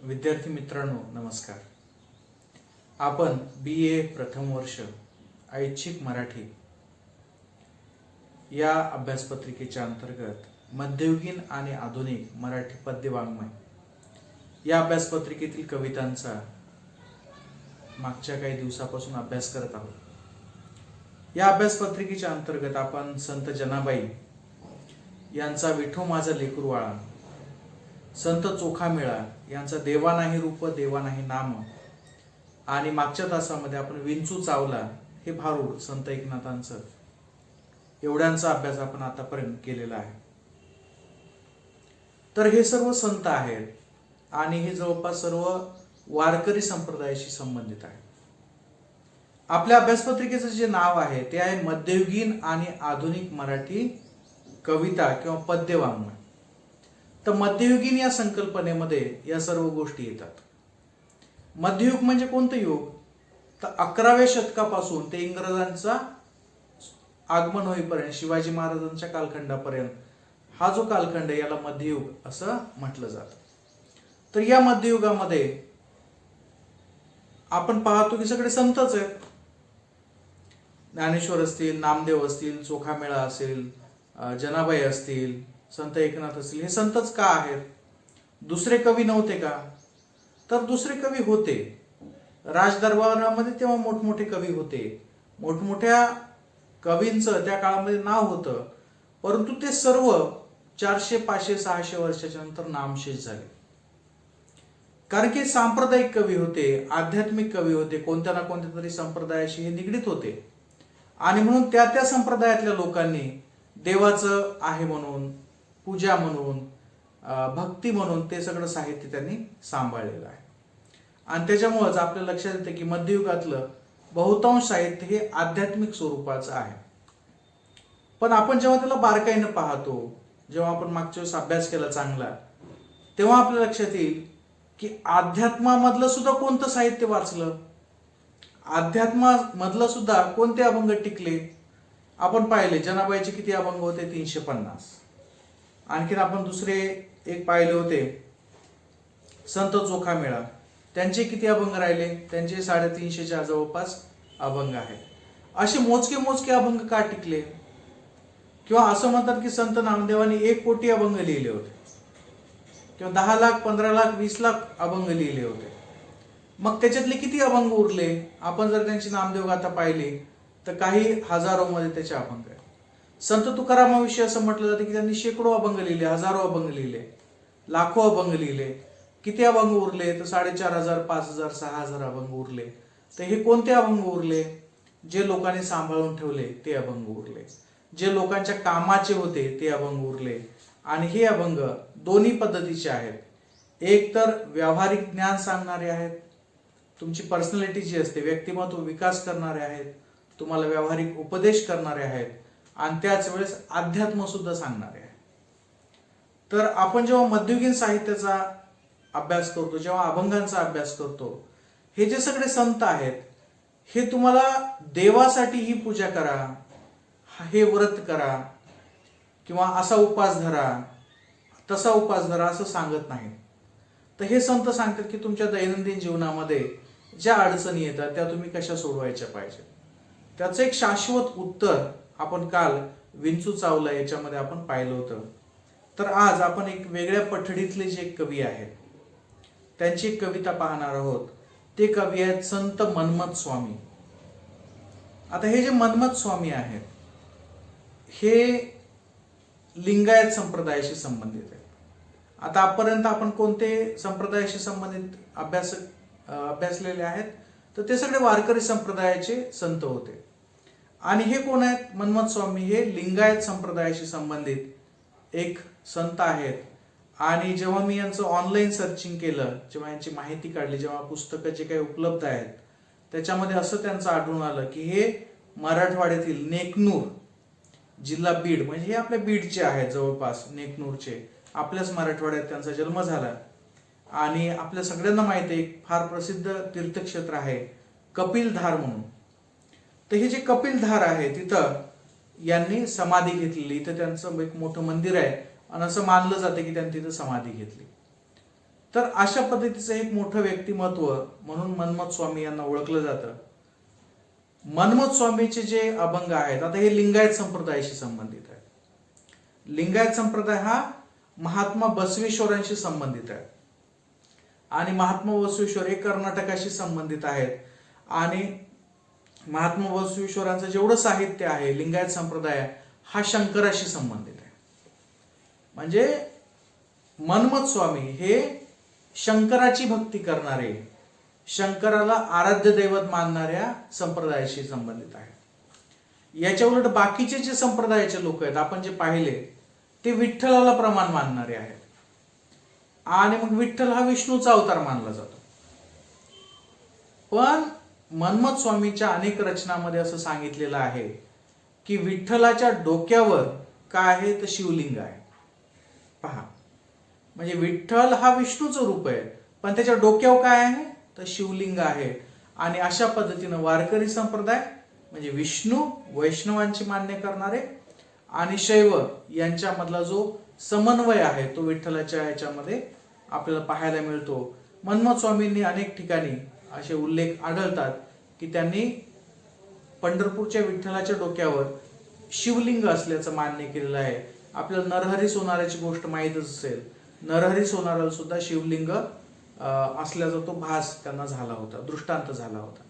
विद्यार्थी मित्रांनो नमस्कार. आपण BA प्रथम वर्ष ऐच्छिक मराठी या अभ्यासपत्रिकेच्या अंतर्गत मध्ययुगीन आणि आधुनिक मराठी पद्य वाङ्मय या अभ्यासपत्रिकेतील कवितांचा मागच्या काही दिवसापासून अभ्यास करत आहोत. या अभ्यासपत्रिकेच्या अंतर्गत आपण संत जनाबाई यांचा विठो माझा लेकरूवाळा, संत चोखामेळा यांचा देवा नाही रूप देवा नाही नाम, आणि मागच्या तासामध्ये आपण विंचू चावला हे भारूड संत एकनाथांचं, एवढ्यांचा अभ्यास आपण आतापर्यंत केलेला आहे. तर हे सर्व संत आहेत आणि हे जवळपास सर्व वारकरी संप्रदायाशी संबंधित आहे. आपल्या अभ्यासपत्रिकेचं जे नाव आहे ते आहे मध्ययुगीन आणि आधुनिक मराठी कविता किंवा पद्य वाङ्मय. तर मध्ययुगीन या संकल्पनेमध्ये या सर्व गोष्टी येतात. मध्ययुग म्हणजे कोणतं युग? तर 11व्या शतकापासून ते इंग्रजांचा आगमन होईपर्यंत, शिवाजी महाराजांच्या कालखंडापर्यंत हा जो कालखंड याला मध्ययुग असं म्हटलं जातं. तर या मध्ययुगामध्ये आपण पाहतो की सगळे संतच आहेत. ज्ञानेश्वर असतील, नामदेव असतील, चोखामेळा असेल, जनाबाई असतील, संत एकनाथ असतील, हे संतच का आहेत? दुसरे कवी नव्हते का? तर दुसरे कवी होते. राजदरबारामध्ये तेव्हा मोठमोठे कवी होते, मोठमोठ्या कवींचं त्या काळामध्ये नाव होतं, परंतु ते सर्व 400, 500, 600 वर्षाच्या नंतर नामशेष झाले. कारण की सांप्रदायिक कवी होते, आध्यात्मिक कवी होते, कोणत्या ना कोणत्या तरी संप्रदायाशी हे निगडीत होते, आणि म्हणून त्या त्या संप्रदायातल्या लोकांनी देवाचं आहे म्हणून, पूजा म्हणून, भक्ती म्हणून ते सगळं साहित्य त्यांनी सांभाळलेलं आहे. आणि त्याच्यामुळेच आपल्या लक्षात येतं की मध्ययुगातलं बहुतांश साहित्य हे आध्यात्मिक स्वरूपाचं आहे. पण आपण जेव्हा त्याला बारकाईनं पाहतो, जेव्हा आपण मागच्या वेळेस अभ्यास केला चांगला, तेव्हा आपल्या लक्षात येईल की अध्यात्मामधलं सुद्धा कोणतं साहित्य वाचलं, अध्यात्मामधलं सुद्धा कोणते अभंग टिकले. आपण पाहिले जनाबाईचे किती अभंग होते? 350. आणखीन आपण दुसरे एक पाहिले होते संत चोखामेळा, त्यांचे किती अभंग राहिले? त्यांचे 350च्या जवळपास अभंग आहेत. असे मोजके मोजके अभंग का टिकले? किंवा असं म्हणतात की संत नामदेवांनी 1 कोटी अभंग लिहिले होते, किंवा 10 लाख, 15 लाख, 20 लाख अभंग लिहिले होते. मग त्याच्यातले किती अभंग उरले? आपण जर त्यांची नामदेव गाथा पाहिली तर काही हजारोमध्ये त्याचे अभंग आहेत. संत तुकारामाविषयी असं म्हटलं जातं की त्यांनी शेकडो अभंग लिहिले, हजारो अभंग लिहिले, लाखो अभंग लिहिले. किती अभंग उरले? तर 4,500, 5,000, 6,000 अभंग उरले. तर हे कोणते अभंग उरले? जे लोकांनी सांभाळून ठेवले ते अभंग उरले, जे लोकांच्या कामाचे होते ते अभंग उरले. आणि हे अभंग दोन्ही पद्धतीचे आहेत. एक तर व्यावहारिक ज्ञान सांगणारे आहेत, तुमची पर्सनॅलिटी जी असते, व्यक्तिमत्व विकास करणारे आहेत, तुम्हाला व्यावहारिक उपदेश करणारे आहेत, आणि त्याच वेळेस अध्यात्म सुद्धा सांगणारे आहे. तर आपण जेव्हा मध्ययुगीन साहित्याचा अभ्यास करतो, जेव्हा अभंगांचा अभ्यास करतो, हे जे सगळे संत आहेत हे तुम्हाला देवासाठी ही पूजा करा, हे व्रत करा, किंवा असा उपास धरा, तसा उपास धरा असं सांगत नाही. तर हे संत सांगतात की तुमच्या दैनंदिन जीवनामध्ये ज्या अडचणी येतात त्या तुम्ही कशा सोडवायच्या पाहिजे. त्याचं एक शाश्वत उत्तर आपण काल विंचू चावला याच्यामध्ये आपण पाहिलं होतं. तर आज आपण एक वेगळ्या पठडीतले जे कवी आहेत त्यांची एक कविता पाहणार आहोत. ते कवी आहेत संत मन्मथ स्वामी. आता हे जे मन्मथ स्वामी आहेत हे लिंगायत संप्रदायाशी संबंधित आहेत. आता आजपर्यंत आपण कोणते संप्रदायाशी संबंधित अभ्यासलेले आहेत? तर ते सगळे वारकरी संप्रदायाचे संत होते. आणि हे कोण आहेत? मन्मथ स्वामी हे लिंगायत संप्रदायाशी संबंधित एक संत आहेत. आणि जेव्हा मी यांचं ऑनलाईन सर्चिंग केलं, जेव्हा यांची माहिती काढली, जेव्हा पुस्तकं जे काही उपलब्ध आहेत त्याच्यामध्ये असं त्यांचं आढळून आलं की हे मराठवाड्यातील नेकनूर जिल्हा बीड, म्हणजे हे आपल्या बीडचे आहेत जवळपास, नेकनूरचे, आपल्याच मराठवाड्यात त्यांचा जन्म झाला. आणि आपल्या सगळ्यांना माहिती आहे एक फार प्रसिद्ध तीर्थक्षेत्र आहे कपिलधार म्हणून. तर हे जे कपिलधार आहे तिथं यांनी समाधी घेतलेली, इथं त्यांचं एक मोठं मंदिर आहे आणि असं मानलं जातं की त्यांनी तिथं समाधी घेतली. तर अशा पद्धतीचं एक मोठं व्यक्तिमत्व म्हणून मनमथ स्वामी यांना ओळखलं जातं. मनमथ स्वामीचे जे अभंग आहेत, आता हे लिंगायत संप्रदायाशी संबंधित आहे. लिंगायत संप्रदाय हा महात्मा बसवेश्वरांशी संबंधित आहे आणि महात्मा बसवेश्वर हे कर्नाटकाशी संबंधित आहेत. आणि महात्मा बसवेश्वरांचं जेवढं साहित्य आहे लिंगायत संप्रदाय हा शंकराशी संबंधित आहे. म्हणजे मनमथ स्वामी हे शंकराची भक्ती करणारे, शंकराला आराध्य दैवत मानणाऱ्या संप्रदायाशी संबंधित आहे. याच्या उलट बाकीचे जे संप्रदायाचे लोक आहेत आपण जे पाहिले ते विठ्ठलाला प्रमाण मानणारे आहेत. आणि मग विठ्ठल हा विष्णूचा अवतार मानला जातो. पण मनमथ स्वामीच्या अनेक रचनामध्ये असं सांगितलेलं आहे की विठ्ठलाच्या डोक्यावर काय आहे तर शिवलिंग आहे. पहा, म्हणजे विठ्ठल हा विष्णूचं रूप आहे पण त्याच्या डोक्यावर काय आहे तर शिवलिंग आहे. आणि अशा पद्धतीनं वारकरी संप्रदाय म्हणजे विष्णू वैष्णवांची मान्य करणारे आणि शैव यांच्यामधला जो समन्वय आहे तो विठ्ठलाच्या याच्यामध्ये आपल्याला पाहायला मिळतो. मनमथ स्वामींनी अनेक ठिकाणी असे उल्लेख आढळतात की त्यांनी पंढरपूरच्या विठ्ठलाच्या डोक्यावर शिवलिंग असल्याचं मान्य केलेलं आहे. आपल्याला नरहरी सोनाराची गोष्ट माहीतच असेल. नरहरी सोनाराला सुद्धा शिवलिंग असल्याचा तो भास त्यांना झाला होता, दृष्टांत झाला होता.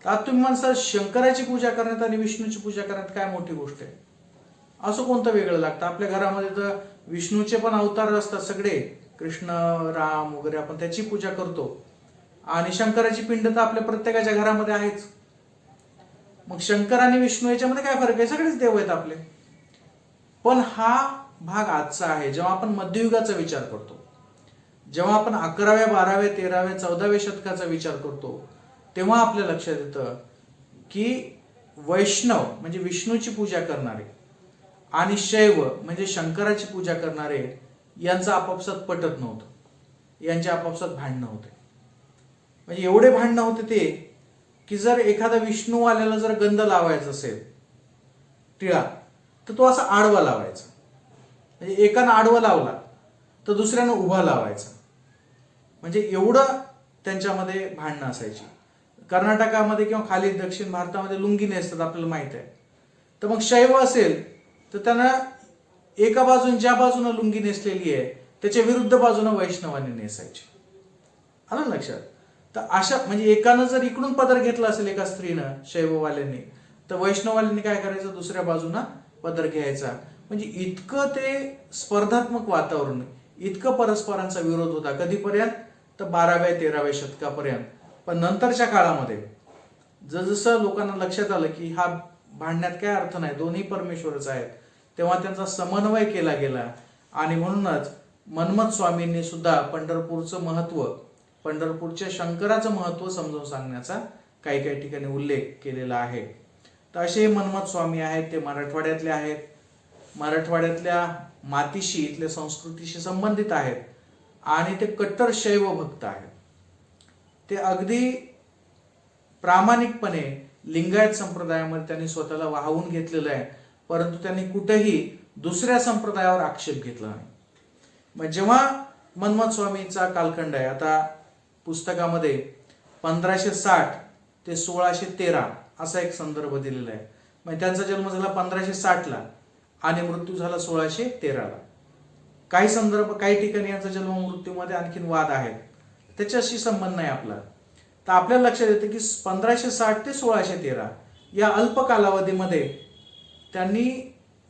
तर आता तुम्ही म्हणता शंकराची पूजा करण्यात आणि विष्णूची पूजा करण्यात काय मोठी गोष्ट आहे, असं कोणतं वेगळं लागतं? आपल्या घरामध्ये तर विष्णूचे पण अवतार असतात सगळे, कृष्ण राम वगैरे, आपण त्याची पूजा करतो. आणि शंकराची पिंड तर आपल्या प्रत्येकाच्या घरामध्ये आहेच. मग शंकर आणि विष्णू याच्यामध्ये काय फरक आहे? सगळेच देव आहेत आपले. पण हा भाग आजचा आहे. जेव्हा आपण मध्ययुगाचा विचार करतो, जेव्हा आपण 11व्या 12व्या 13व्या 14व्या शतकाचा विचार करतो, तेव्हा आपल्या लक्षात येतं की वैष्णव म्हणजे विष्णूची पूजा करणारे आणि शैव म्हणजे शंकराची पूजा करणारे यांचं आपापसात पटत नव्हतं, यांचे आपापसात भांडणं होते. म्हणजे एवढे भांडणं होते ते की जर एखादा विष्णूवाल्याला जर गंध लावायचा असेल टिळा तर तो असा आडवा लावायचा. म्हणजे एकानं आडवा लावला तर दुसऱ्यानं उभा लावायचा. म्हणजे एवढं त्यांच्यामध्ये भांडणं असायची. कर्नाटकामध्ये किंवा खाली दक्षिण भारतामध्ये लुंगी नेसतात आपल्याला माहित आहे. तर मग शैव असेल तर त्यांना एका बाजून ज्या बाजूने लुंगी नेसलेली आहे त्याच्या विरुद्ध बाजूने वैष्णवांनी नेसायची. आलं लक्षात? तर अशा म्हणजे एकानं जर इकडून पदर घेतला असेल एका स्त्रीनं शैववाल्यांनी तर वैष्णववाल्यांनी काय करायचं, दुसऱ्या बाजूना पदर घ्यायचा. म्हणजे इतकं ते स्पर्धात्मक वातावरण, इतकं परस्परांचा विरोध होता. कधीपर्यंत तर 12व्या 13व्या शतकापर्यंत. पण नंतरच्या काळामध्ये जसं लोकांना लक्षात आलं की हा भांडण्यात काय अर्थ नाही, दोन्ही परमेश्वरच आहेत, तेव्हा त्यांचा समन्वय केला गेला. आणि म्हणूनच मनमथ स्वामींनी सुद्धा पंढरपूरचं महत्व, पंढरपूरच्या शंकराचं महत्व समजावून सांगण्याचा काही काही ठिकाणी उल्लेख केलेला आहे. तर असे मनमथ स्वामी आहेत, ते मराठवाड्यातले आहेत. मराठवाड्यातल्या मातीशी, इथल्या संस्कृतीशी संबंधित आहेत आणि ते कट्टर शैव भक्त आहेत. ते अगदी प्रामाणिकपणे लिंगायत संप्रदायामध्ये त्यांनी स्वतःला वाहून घेतलेलं आहे, परंतु त्यांनी कुठेही दुसऱ्या संप्रदायावर आक्षेप घेतला नाही. मग जेव्हा मनमथ स्वामींचा कालखंड आहे, आता पुस्तकामध्ये 1560 ते 1613 असा एक संदर्भ दिलेला आहे. म्हणजे त्यांचा जन्म झाला 1560 ला आणि मृत्यू झाला 1613 ला. काही संदर्भ, काही ठिकाणी यांचा जन्म मृत्यूमध्ये आणखीन वाद आहेत, त्याच्याशी संबंध नाही आपला. तर आपल्याला लक्षात येतं की 1560 ते 1613 या अल्प कालावधीमध्ये त्यांनी,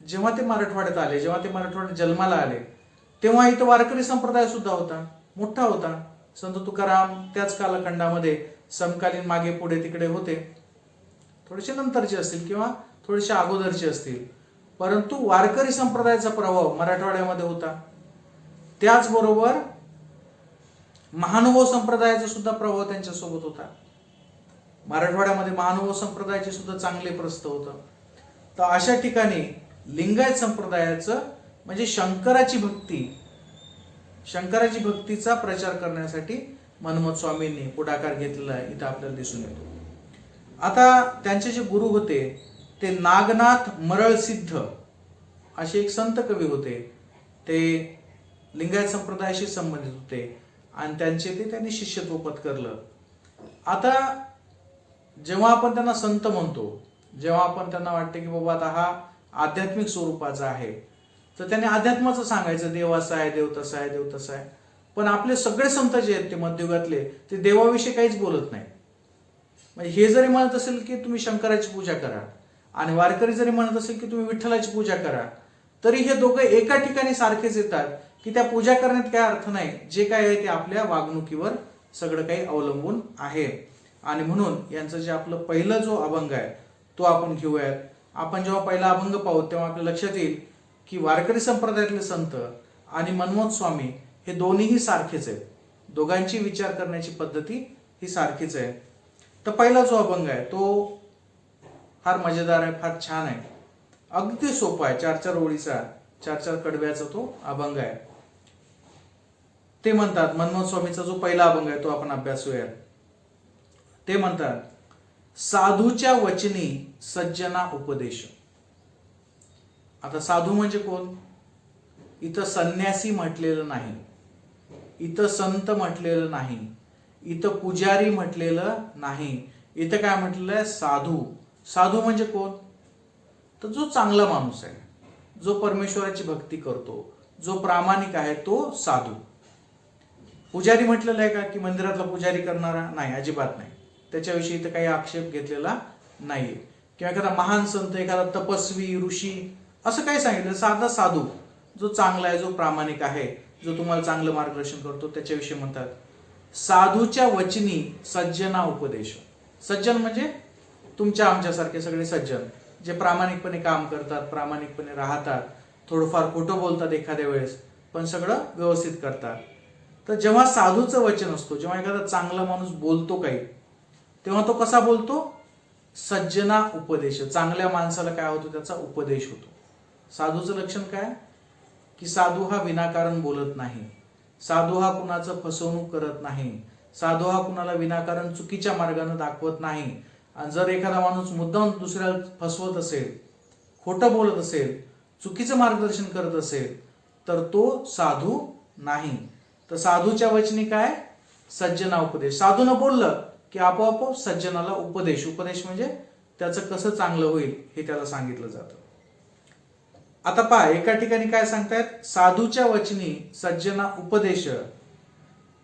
जेव्हा ते मराठवाड्यात आले, जेव्हा ते मराठवाड्यात जन्माला आले, तेव्हा इथं वारकरी संप्रदाय सुद्धा होता, मोठा होता. संत तुकाराम त्याच कालखंडामध्ये समकालीन मागे पुढे तिकडे होते, थोडेसे नंतरचे असतील किंवा थोडेसे अगोदरचे असतील, परंतु वारकरी संप्रदायाचा प्रभाव मराठवाड्यामध्ये होता. त्याचबरोबर महानुभाव संप्रदायाचा सुद्धा प्रभाव त्यांच्यासोबत होता. मराठवाड्यामध्ये महानुभाव संप्रदायाचे सुद्धा चांगले प्रस्थ होतं. तर अशा ठिकाणी लिंगायत संप्रदायाचं म्हणजे शंकराची भक्ती, शंकराची भक्तीचा प्रचार करण्यासाठी मनमथ स्वामींनी पुढाकार घेतलेला इथं आपल्याला दिसून येतो. आता त्यांचे जे गुरु होते ते नागनाथ मरळसिद्ध असे एक संत कवी होते. ते लिंगायत संप्रदायाशी संबंधित होते आणि त्यांचे ते त्यांनी शिष्यत्व पत्करलं. आता जेव्हा आपण त्यांना संत म्हणतो, जेव्हा आपण त्यांना वाटते की बाबा आता हा आध्यात्मिक स्वरूपाचा आहे, तर त्यांनी अध्यात्माचं सांगायचं, देव असा आहे, देव तसा आहे, देव तसा आहे. पण आपले सगळे संत जे आहेत ते मध्ययुगातले, ते देवाविषयी काहीच बोलत नाही. म्हणजे हे जरी म्हणत असेल की तुम्ही शंकराची पूजा करा, आणि वारकरी जरी म्हणत असेल की तुम्ही विठ्ठलाची पूजा करा, तरी हे दोघं एका ठिकाणी सारखेच येतात की त्या पूजा करण्यात काय अर्थ नाही. जे काय आहे ते आपल्या वागणुकीवर सगळं काही अवलंबून आहे. आणि म्हणून यांचं जे आपलं पहिलं जो अभंग आहे तो आपण घेऊयात. आपण जेव्हा पहिला अभंग पाहू तेव्हा आपल्या लक्षात येईल की वारकरी संप्रदायातले संत आणि मनमोहन स्वामी हे दोन्हीही सारखेच आहेत. दोघांची विचार करण्याची पद्धती ही सारखीच आहे. तर पहिला जो अभंग आहे तो फार मजेदार आहे, फार छान आहे, अगदी सोपा आहे. 4-4 ओळीचा, 4-4 कडव्याचा तो अभंग आहे. ते म्हणतात, मनमोहन स्वामीचा जो पहिला अभंग आहे तो आपण अभ्यासूयात. ते म्हणतात, साधूच्या वचनी सज्जना उपदेश. आता साधू म्हणजे कोण? इथं संन्यासी म्हटलेलं नाही, इथं संत म्हटलेलं नाही, इथं पुजारी म्हटलेलं नाही. इथं काय म्हटलेलं आहे? साधू. साधू म्हणजे कोण? तर जो चांगला माणूस आहे, जो परमेश्वराची भक्ती करतो, जो प्रामाणिक आहे, तो साधू. पुजारी म्हटलेलं आहे का की मंदिरातला पुजारी करणारा? नाही, अजिबात नाही. त्याच्याविषयी तर काही आक्षेप घेतलेला नाहीये. किंवा एखादा महान संत, एखादा तपस्वी, ऋषी, असं काही सांगितलं. साधा साधू जो चांगला आहे, जो प्रामाणिक आहे, जो तुम्हाला चांगलं मार्गदर्शन करतो, त्याच्याविषयी म्हणतात साधूच्या वचनी सज्जना उपदेश. सज्जन म्हणजे तुमच्या आमच्यासारखे सगळे सज्जन, जे प्रामाणिकपणे काम करतात, प्रामाणिकपणे राहतात, थोडंफार खोटं बोलतात एखाद्या वेळेस, पण सगळं व्यवस्थित करतात. तर जेव्हा साधूचं वचन असतो, जेव्हा एखादा चांगला माणूस बोलतो काही, तेव्हा तो कसा बोलतो? सज्जना उपदेश. चांगल्या माणसाला काय होतो? त्याचा उपदेश होतो. साधूचं लक्षण काय? की साधू हा विनाकारण बोलत नाही, साधू हा कुणाचं फसवणूक करत नाही, साधू हा कुणाला विनाकारण चुकीच्या मार्गाने दाखवत नाही. आणि जर एखादा माणूस मुद्दाम दुसऱ्याला फसवत असेल, खोटं बोलत असेल, चुकीचं मार्गदर्शन करत असेल, तर तो साधू नाही. तर साधूच्या वचनी काय? सज्जना उपदेश. साधूनं बोललं की आपोआप सज्जनाला उपदेश. उपदेश म्हणजे त्याचं कसं चांगलं होईल हे त्याला सांगितलं जातं. आता पहा, एका ठिकाणी काय सांगतायत? साधूच्या वचनी सज्जना उपदेश,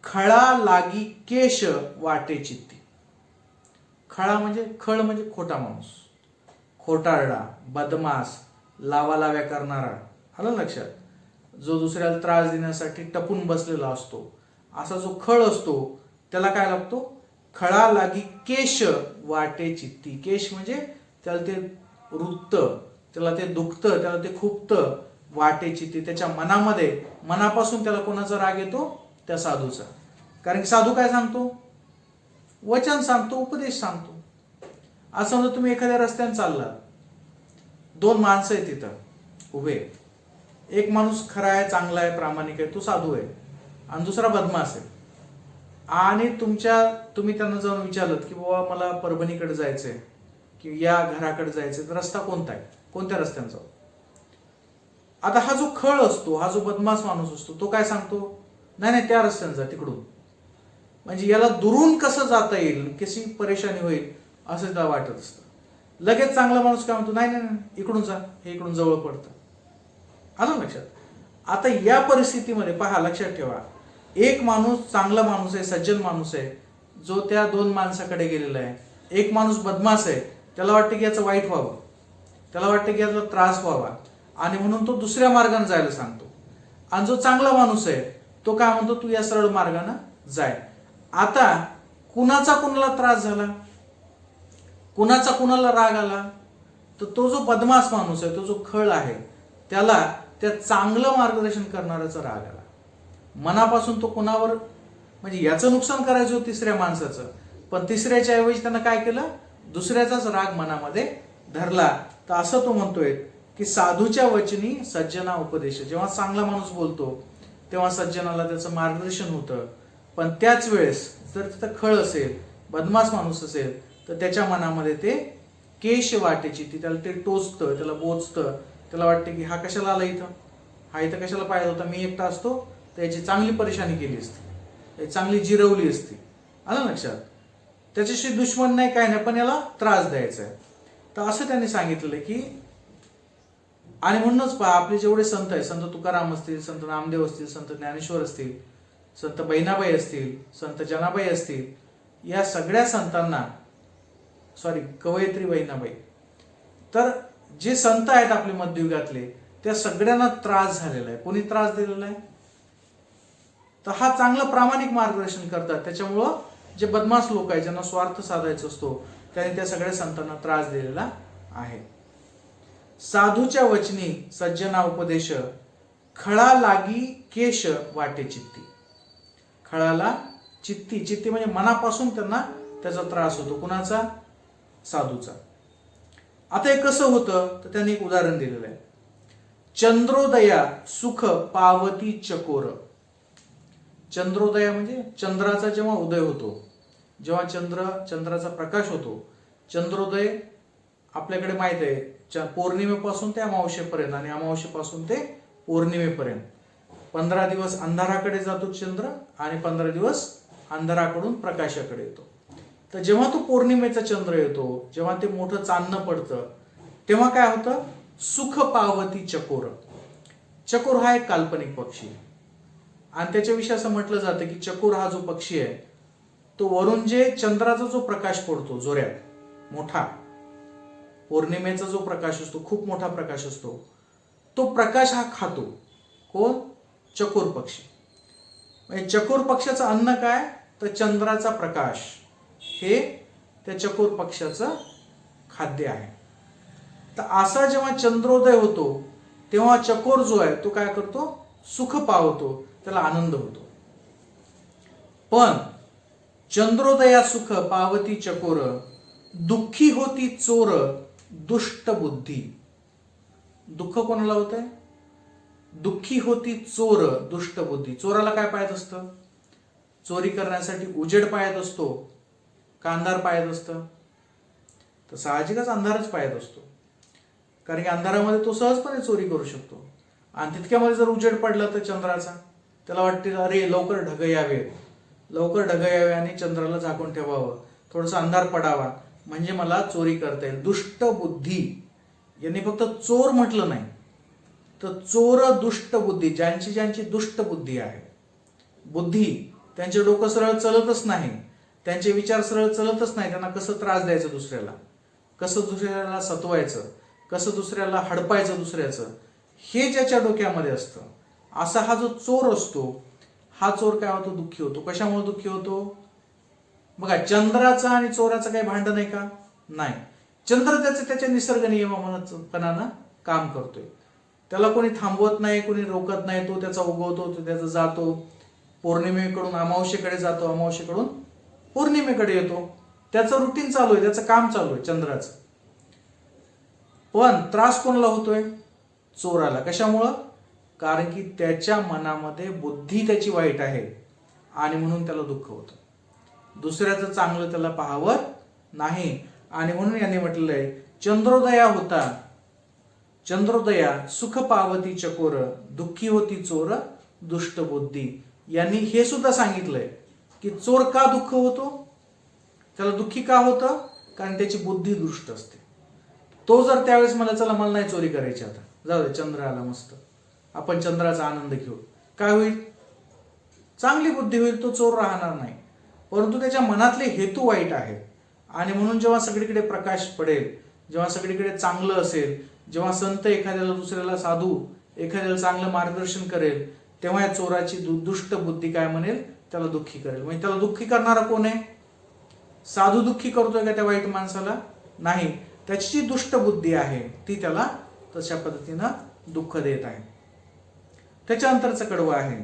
खळा लागी केश वाटे चित्ती. खळा म्हणजे, खळ म्हणजे खोटा माणूस, खोटारडा, बदमाश, लावालाव्या करणारा. आलं लक्षात? जो दुसऱ्याला त्रास देण्यासाठी टपून बसलेला असतो, असा जो खळ असतो त्याला काय लागतो? खळा लागी केश वाटे चित्ती. केश म्हणजे त्याला ते रुततं, त्याला ते दुखतं, त्याला ते खुपतं. वाटे चित्ती, त्याच्या मनामध्ये, मनापासून त्याला कोणाचा राग येतो? त्या साधूचा. कारण की साधू काय सांगतो? वचन सांगतो, उपदेश सांगतो. असं समजा तुम्ही एखाद्या रस्त्याने चाललात, 2 माणसं आहेत तिथं उभे. एक माणूस खरा आहे, चांगला आहे, प्रामाणिक आहे, तो साधू आहे, आणि दुसरा बदमाश आहे. आणि तुम्ही त्यांना जाऊन विचारलं की बाबा मला परभणीकडे जायचंय, की या घराकडे जायचंय, तर रस्ता कोणता आहे, कोणत्या रस्त्याने जाऊ? आता हा जो खळ असतो, हा जो बदमाश माणूस असतो, तो काय सांगतो? नाही नाही, त्या रस्त्याने जा, तिकडून. म्हणजे याला दुरून कसं जाता येईल, कशी परेशानी होईल असं त्याला वाटत असतं. लगेच चांगला माणूस काय म्हणतो? नाही नाही नाही, इकडून जा, हे इकडून जवळ पडतं. आलं लक्षात? आता या परिस्थितीमध्ये पहा, लक्षात ठेवा, एक माणूस चांगला माणूस आहे, सज्जन माणूस आहे, जो त्या 2 माणसाकडे गेलेला आहे. एक माणूस बदमाश आहे, त्याला वाटतं की याचं वाईट व्हावं, त्याला वाटतं की याचा त्रास व्हावा, आणि म्हणून तो दुसऱ्या मार्गाने जायला सांगतो. आणि जो चांगला माणूस आहे तो काय म्हणतो? तू या सरळ मार्गाने जाय. आता कुणाचा कुणाला त्रास झाला, कुणाचा कुणाला राग आला? तर तो जो बदमाश माणूस आहे, तो जो खळ आहे, त्याला त्या चांगलं मार्गदर्शन करणाऱ्याचा राग आला. मनापासून तो कोणावर, म्हणजे याचं नुकसान करायचं होतं तिसऱ्या माणसाचं, पण तिसऱ्याच्या ऐवजी त्यानं काय केलं? दुसऱ्याचाच राग मनामध्ये धरला. तर असं तो म्हणतोय की साधूच्या वचनी सज्जना उपदेश. जेव्हा चांगला माणूस बोलतो तेव्हा सज्जनाला त्याचं मार्गदर्शन होतं, पण त्याच वेळेस जर तिथं खळ असेल, बदमाश माणूस असेल, तर त्याच्या मनामध्ये ते केश वाटेची, ती त्याला ते टोचतं, त्याला बोचतं, त्याला वाटतं की हा कशाला आला इथं, हा इथं कशाला पाहिजे होता, मी एकटा असतो तर याची चांगली परेशानी केली असती. चांगली जिरवली असती, आलं लक्षात. त्याच्याशी दुश्मन नाही काय नाही, पण याला त्रास द्यायचा आहे. तर असं त्यांनी सांगितलेलं की, आणि म्हणूनच पहा आपले जेवढे संत आहेत, संत तुकाराम असतील, संत नामदेव असतील, संत ज्ञानेश्वर असतील, संत बहिणाबाई असतील, संत जनाबाई असतील, या सगळ्या संतांना, कवयित्री बहिणाबाई, तर जे संत आहेत आपले मध्ययुगातले, त्या सगळ्यांना त्रास झालेला आहे. कोणी त्रास दिलेला आहे? तर हा चांगलं प्रामाणिक मार्गदर्शन करतात. त्याच्यामुळं जे बदमाश लोक आहेत, ज्यांना स्वार्थ साधायचा असतो, त्यांनी त्या सगळ्या संतांना त्रास दिलेला आहे. साधूच्या वचनी सज्जना उपदेश, खळा लागी केश वाटे चित्ती. खळाला चित्ती, चित्ती म्हणजे मनापासून त्यांना त्याचा त्रास होतो. कुणाचा? साधूचा. आता हे कसं होतं, तर त्यांनी एक उदाहरण दिलेलं आहे. चंद्रोदया सुख पावती चकोर. चंद्रोदया म्हणजे चंद्राचा जेव्हा उदय होतो, जेव्हा चंद्राचा प्रकाश होतो. चंद्रोदय आपल्याकडे माहित आहे, पौर्णिमेपासून ते अमावस्येपर्यंत, आणि अमावस्येपासून ते पौर्णिमेपर्यंत 15 दिवस अंधाराकडे जातो चंद्र, आणि 15 दिवस अंधाराकडून प्रकाशाकडे येतो. तर जेव्हा तो पौर्णिमेचा चंद्र येतो, जेव्हा ते मोठं चांदणं पडतं, तेव्हा काय होतं? सुख पावती चकोर. चकोर हा एक काल्पनिक पक्षी, आणि त्याच्याविषयी असं म्हटलं जातं की चकोर हा जो पक्षी आहे, तो वरून जे चंद्राचा जो प्रकाश पडतो जोऱ्यात मोठा, पौर्णिमेचा जो प्रकाश असतो, खूप मोठा प्रकाश असतो, तो प्रकाश हा खातो. कोण? चकोर पक्षी. म्हणजे चकोर पक्षाचं अन्न काय? तर चंद्राचा प्रकाश हे त्या चकोर पक्षाचं खाद्य आहे. तर असा जेव्हा चंद्रोदय होतो, तेव्हा चकोर जो आहे तो काय करतो? सुख पावतो, त्याला आनंद होतो. पण चंद्रोदया सुख पावती चकोर, दुःखी होती चोर दुष्ट बुद्धी. दुःख कोणाला होत आहे? दुःखी होती चोर दुष्ट बुद्धी. चोराला काय पाहत असतं? चोरी करण्यासाठी उजेड पाहत असतो का अंधार पाहत असतं? तर साहजिकच अंधारच पाहत असतो, कारण की अंधारामध्ये तो सहजपणे चोरी करू शकतो. आणि तितक्यामध्ये जर उजेड पडला तर चंद्राचा, त्याला वाटते अरे लवकर ढग यावे, लवकर ढग यावे आणि चंद्राला झाकून ठेवावं, थोडासा अंधार पडावा, म्हणजे मला चोरी करता येईल. दुष्ट बुद्धी यांनी फक्त चोर म्हटलं नाही, तर चोर दुष्ट बुद्धी. ज्यांची दुष्ट बुद्धी आहे, बुद्धी त्यांचे डोकं सरळ चलतच नाही, त्यांचे विचार सरळ चलतच नाही. त्यांना कसं त्रास द्यायचं दुसऱ्याला, कसं दुसऱ्याला सतवायचं, कसं दुसऱ्याला हडपायचं दुसऱ्याचं, हे ज्याच्या डोक्यामध्ये असतं, असा हा जो चोर असतो, हा चोर काय होतो? दुःखी होतो. कशामुळे दुःखी होतो? बघा, चंद्राचं आणि चोराचं काही भांडण आहे का? नाही. चंद्र त्याच्या निसर्ग नियमाप्रमाणे काम करतोय, त्याला कोणी थांबवत नाही, कोणी रोकत नाही. तो त्याचा उगवतो, तो त्याचा जातो, पौर्णिमेकडून अमावस्येकडे जातो, अमावस्येकडून पौर्णिमेकडे येतो. त्याचं रुटीन चालू आहे, त्याचं काम चालू आहे चंद्राचं. पण त्रास कोणाला होतोय? चोराला. कशामुळं? कारण की त्याच्या मनामध्ये बुद्धी त्याची वाईट आहे, आणि म्हणून त्याला दुःख होतं. दुसऱ्याचं चांगलं त्याला पाहावं नाही, आणि म्हणून यांनी म्हटलेलं आहे चंद्रोदया होता, चंद्रोदया सुख पावती चकोर, दुःखी होती चोर दुष्ट बुद्धी. यांनी हे सुद्धा सांगितलंय की चोर का दुःख होतो, त्याला दुःखी का होतं? कारण त्याची बुद्धी दुष्ट असते. तो जर त्यावेळेस मला नाही चोरी करायची, आता जाऊ दे, चंद्र आला मस्त, आपण चंद्राचा आनंद घेऊ, काय होईल? चांगली बुद्धी होईल, तो चोर राहणार नाही. परंतु त्याच्या मनातले हेतू वाईट आहेत, आणि म्हणून जेव्हा सगळीकडे प्रकाश पडेल, जेव्हा सगळीकडे चांगलं असेल, जेव्हा संत एखाद्याला, दुसऱ्याला साधू एखाद्याला चांगलं मार्गदर्शन करेल, तेव्हा या चोराची दुष्ट बुद्धी काय म्हणेल? त्याला दुःखी करेल. म्हणजे त्याला दुःखी करणारा कोण आहे? साधू दुःखी करतोय का त्या वाईट माणसाला? नाही. त्याची जी दुष्ट बुद्धी आहे ती त्याला तशा पद्धतीनं दुःख देत आहे. त्याच्यानंतरचं कडवं आहे,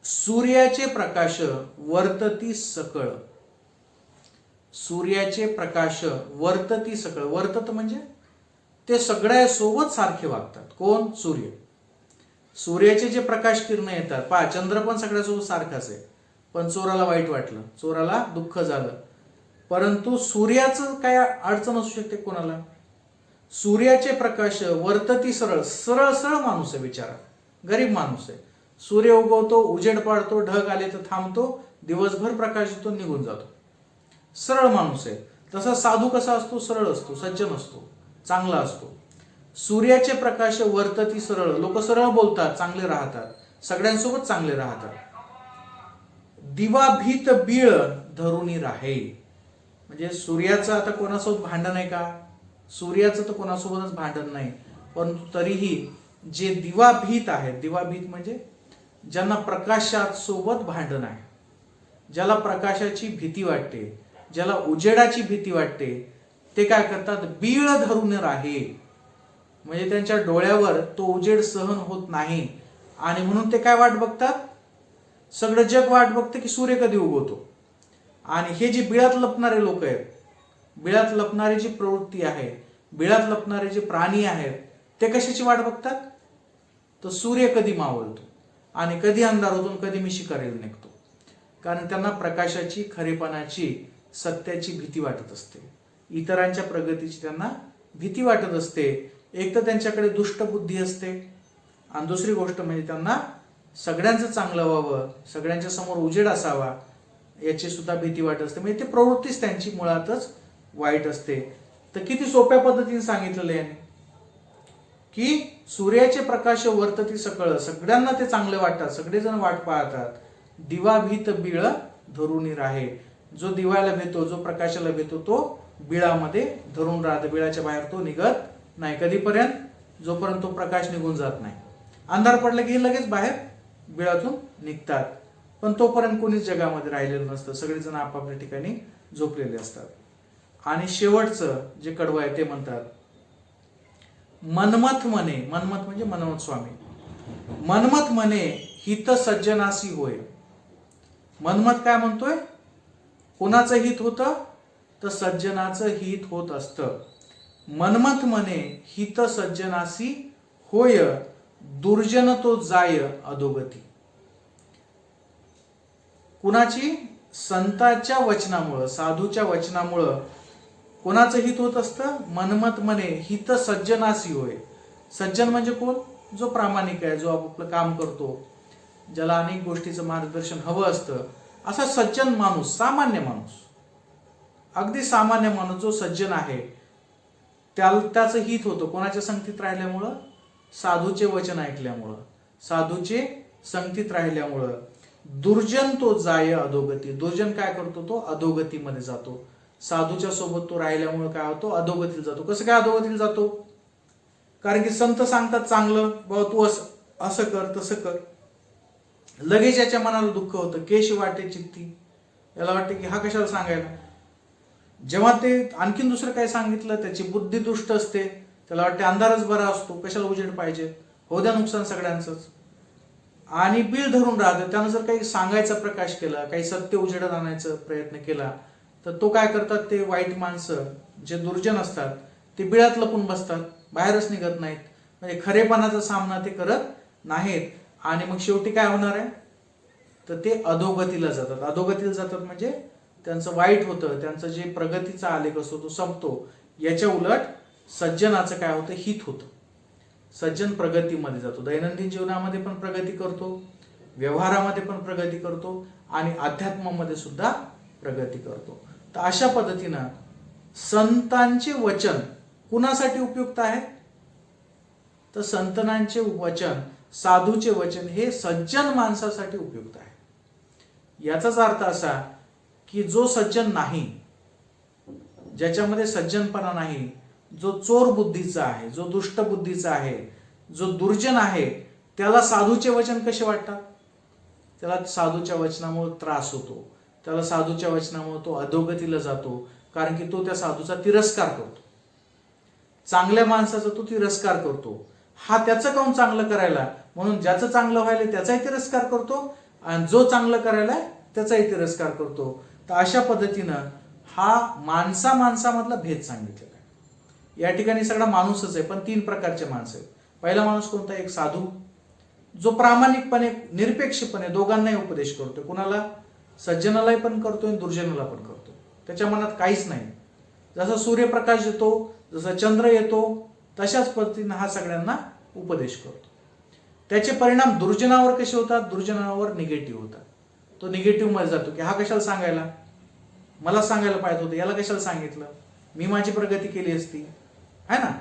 सूर्याचे प्रकाश वर्तती सकळ. सूर्याचे प्रकाश वर्तती सकळ. वर्तत म्हणजे ते सगळ्या सोबत सारखे वागतात. कोण? सूर्य. सूर्याचे जे प्रकाश किरण येतात, पहा चंद्र पण सगळ्यासोबत सारखाच आहे, पण चोराला वाईट वाटलं, चोराला दुःख झालं. परंतु सूर्याचं काय अडचण असू शकते कोणाला? सूर्याचे प्रकाश वर्तती सरळ. सरळ सरळ माणूस आहे बिचारा, गरीब माणूस आहे, सूर्य उगवतो, उजेड पाडतो, ढग आले तर थांबतो, दिवसभर प्रकाश येतो, निघून जातो. सरळ माणूस आहे. तसा साधू कसा असतो? सरळ असतो, सज्जन असतो, चांगला असतो. सूर्याचे प्रकाश वर्तती सरळ. लोक सरळ बोलतात, चांगले राहतात, सगळ्यांसोबत चांगले राहतात. दिवा भीत बीळ धरुनी राहे. म्हणजे सूर्याचं आता कोणासोबत भांडण आहे का? सूर्याचं तर कोणासोबतच भांडण नाही, परंतु तरीही जे दिवा भीत आहेत, दिवा भीत म्हणजे ज्यांना प्रकाशात सोबत भांडण आहे, ज्याला प्रकाशाची भीती वाटते, ज्याला उजेडाची भीती वाटते, ते काय करतात? बीळ धरून राहे. म्हणजे त्यांच्या डोळ्यावर तो उजेड सहन होत नाही आणि म्हणून ते काय वाट बघतात? सगळं जग वाट बघते की सूर्य कधी उगवतो. आणि हे जे बिळात लपणारे लोक आहेत, बिळात लपणारी जी प्रवृत्ती आहे, बिळात लपणारे जे प्राणी आहेत, ते कशाची वाट बघतात? तर सूर्य कधी मावळतो आणि कधी अंधार होतो, कधी मी शिकारीला निघतो. कारण त्यांना प्रकाशाची, खरेपणाची, सत्याची भीती वाटत असते. इतरांच्या प्रगतीची त्यांना भीती वाटत असते. एक तर त्यांच्याकडे दुष्ट बुद्धी असते आणि दुसरी गोष्ट म्हणजे त्यांना सगळ्यांचं चांगलं व्हावं, सगळ्यांच्या समोर उजेड असावा, याची सुद्धा भीती वाटत असते. म्हणजे ते प्रवृत्तीच त्यांची मुळातच वाईट असते. तर किती सोप्या पद्धतीने सांगितलेलं आहे की सूर्याचे प्रकाश वर्तती सकळ. सगळ्यांना ते चांगले वाटतात, सगळेजण वाट पाहतात. दिवा भीत बीळ धरून राहे. जो दिव्याला भेटतो, जो प्रकाशाला भेटतो, तो बिळामध्ये धरून राहतो. बिळाच्या बाहेर तो निघत नाही. कधीपर्यंत? जोपर्यंत तो प्रकाश निघून जात नाही. अंधार पडला की लगेच बाहेर बिळातून निघतात. पण तोपर्यंत कोणीच जगामध्ये राहिलेलं नसतं, सगळेजण आपापल्या ठिकाणी झोपलेले असतात. आणि शेवटचं जे कडवं आहे ते म्हणतात, मनमथ म्हणे. मनमथ म्हणजे मनमथ स्वामी. मनमथ म्हणे हित सज्जनासी होय. मनमथ काय म्हणतोय? कोणाचं हित होतं? तर सज्जनाचं हित होत असतं. मनमथ म्हणे हित सज्जनासी होय, दुर्जन तो जाय अधोगती. कुणाची? संतांच्या वचनामुळं, साधूच्या वचनामुळं कोणाचं हित होत असतं? मनमथ म्हणे हित सज्जनासी होय. सज्जन म्हणजे कोण? जो प्रामाणिक आहे, जो आपलं काम करतो, ज्याला अनेक गोष्टीचं मार्गदर्शन हवं असतं, असा सज्जन माणूस, सामान्य माणूस, अगदी सामान्य माणूस जो सज्जन आहे, त्याचं हित होतं. कोणाच्या संगतीत राहिल्यामुळं? साधूचे वचन ऐकल्यामुळं, साधूचे संगतीत राहिल्यामुळं. दुर्जन तो जाय अधोगती. दुर्जन काय करतो? तो अधोगतीमध्ये जातो. साधूच्या सोबत तो राहिल्यामुळे काय होतो? अधोगतीला जातो. कसं काय अधोगतीला जातो? कारण की संत सांगतात चांगलं, बाबा तू असं कर, तसं कर. लगेच याच्या मनाला दुःख होतं. केश वाटे चित्ती. याला वाटते की हा कशाला सांगायला. जेव्हा ते आणखीन दुसरं काय सांगितलं, त्याची बुद्धी दुष्ट असते. त्याला वाटते अंधारच बरा असतो, कशाला उजेड पाहिजे, हो द्या नुकसान सगळ्यांचंच. आणि बीळ धरून राहतं. त्यानं जर काही सांगायचा प्रकाश केला, काही सत्य उजेडात आणायचा प्रयत्न केला, तर तो काय करतात? ते वाईट माणसं जे दुर्जन असतात ते बिळात लपून बसतात, बाहेरच निघत नाहीत. म्हणजे खरेपणाचा सामना ते करत नाहीत. आणि मग शेवटी काय होणार आहे? तर ते अधोगतीला जातात. अधोगतीला जातात म्हणजे त्यांचं वाईट होतं, त्यांचं जे प्रगतीचा आलेख असतो तो संपतो. याच्या उलट सज्जनाचं काय होतं? हित होतं. सज्जन प्रगतीमध्ये जातो, दैनंदिन जीवनामध्ये पण प्रगती करतो, व्यवहारामध्ये पण प्रगती करतो आणि अध्यात्मामध्ये सुद्धा प्रगती करतो. तर अशा पद्धतीनं संतांचे वचन कुणासाठी उपयुक्त आहे? तर संतांचे वचन, साधूचे वचन हे सज्जन माणसासाठी उपयुक्त आहे. याचाच अर्थ असा की जो सज्जन नाही, ज्याच्यामध्ये सज्जनपणा नाही, जो चोर बुद्धीचा आहे, जो दुष्ट बुद्धीचा आहे, जो दुर्जन आहे, त्याला साधूचे वचन कसे वाटतात? त्याला साधूच्या वचनामुळे त्रास होतो, त्याला साधूच्या वचनामुळे तो अधोगतीला जातो. कारण की तो त्या साधूचा तिरस्कार करतो, चांगल्या माणसाचा तो तिरस्कार करतो. हा त्याचं काम चांगलं करायला, म्हणून ज्याचं चांगलं व्हायला त्याचाही तिरस्कार करतो आणि जो चांगलं करायला त्याचाही तिरस्कार करतो. तर अशा पद्धतीनं हा माणसामधला भेद सांगितलेला आहे. या ठिकाणी सगळा माणूसच आहे, पण 3 प्रकारचे माणसं आहेत. पहिला माणूस कोणता? एक साधू, जो प्रामाणिकपणे, निरपेक्षपणे दोघांनाही उपदेश करतोय. कुणाला? सज्जनालाही पण करतोय, दुर्जनाला पण करतो. त्याच्या मनात काहीच नाही. जसा सूर्यप्रकाश येतो, जसा चंद्र येतो, तशाच पद्धतीने हा सगळ्यांना उपदेश करतो. त्याचे परिणाम दुर्जनावर कसे होतात? दुर्जनावर निगेटिव्ह होतात. तो निगेटिव्ह मध्ये जातो की हा कशाला सांगायला, मला सांगायला पाहिजे होतं, याला कशाला सांगितलं, मी माझी प्रगती केली असती, है ना.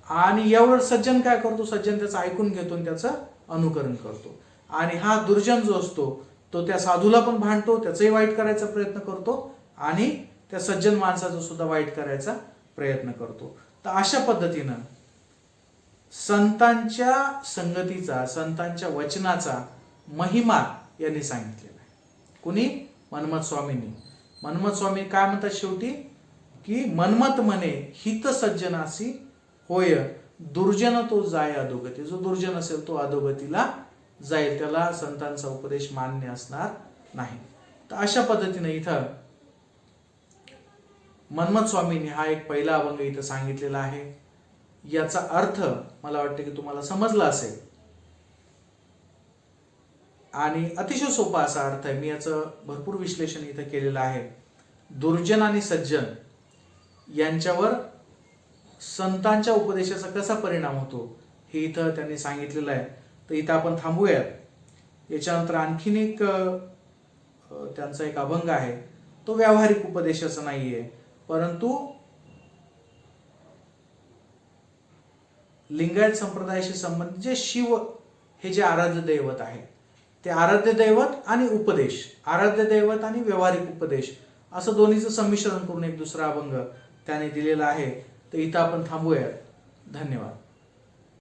आणि यावर सज्जन काय करतो? सज्जन त्याचं ऐकून घेतो आणि त्याचं अनुकरण करतो. आणि हा दुर्जन जो असतो तो त्या साधूला पण भांडतो, त्याचंही वाईट करायचा प्रयत्न करतो आणि त्या सज्जन माणसाचं सुद्धा वाईट करायचा प्रयत्न करतो. तर अशा पद्धतीनं संतांच्या संगतीचा, संतांच्या वचनाचा महिमा यांनी सांगितलेला आहे. कुणी? मनमथ स्वामींनी. मनमथ स्वामी काय म्हणतात शेवटी? की मनमत म्हणे हित सज्जनासी होय, दुर्जन तो जाय अधोगती. जो दुर्जन असेल तो अधोगतीला जाईल, त्याला संतांचा उपदेश मान्य असणार नाही. तर अशा पद्धतीने इथं मनमथ स्वामींनी हा एक पहिला अभंग इथं सांगितलेला आहे. याचा अर्थ मला वाटतं की तुम्हाला समजला असेल आणि अतिशय सोपा असा अर्थ आहे. मी याचं भरपूर विश्लेषण इथं केलेलं आहे. दुर्जन आणि सज्जन यांच्यावर संतांच्या उपदेशाचा कसा परिणाम होतो हे इथं त्यांनी सांगितलेलं आहे. तर इथं आपण थांबूयात. याच्यानंतर आणखीन एक त्यांचा एक अभंग आहे. तो व्यावहारिक उपदेशाचा नाहीये, परंतु लिंगायत संप्रदायाशी संबंधित जे शिव हे जे आराध्य दैवत आहे, ते आराध्य दैवत आणि उपदेश, आराध्य दैवत आणि व्यावहारिक उपदेश असं दोन्हीचं संमिश्रण करून एक दुसरा अभंग त्याने दिलेला आहे. तर इथं आपण थांबूयात. धन्यवाद.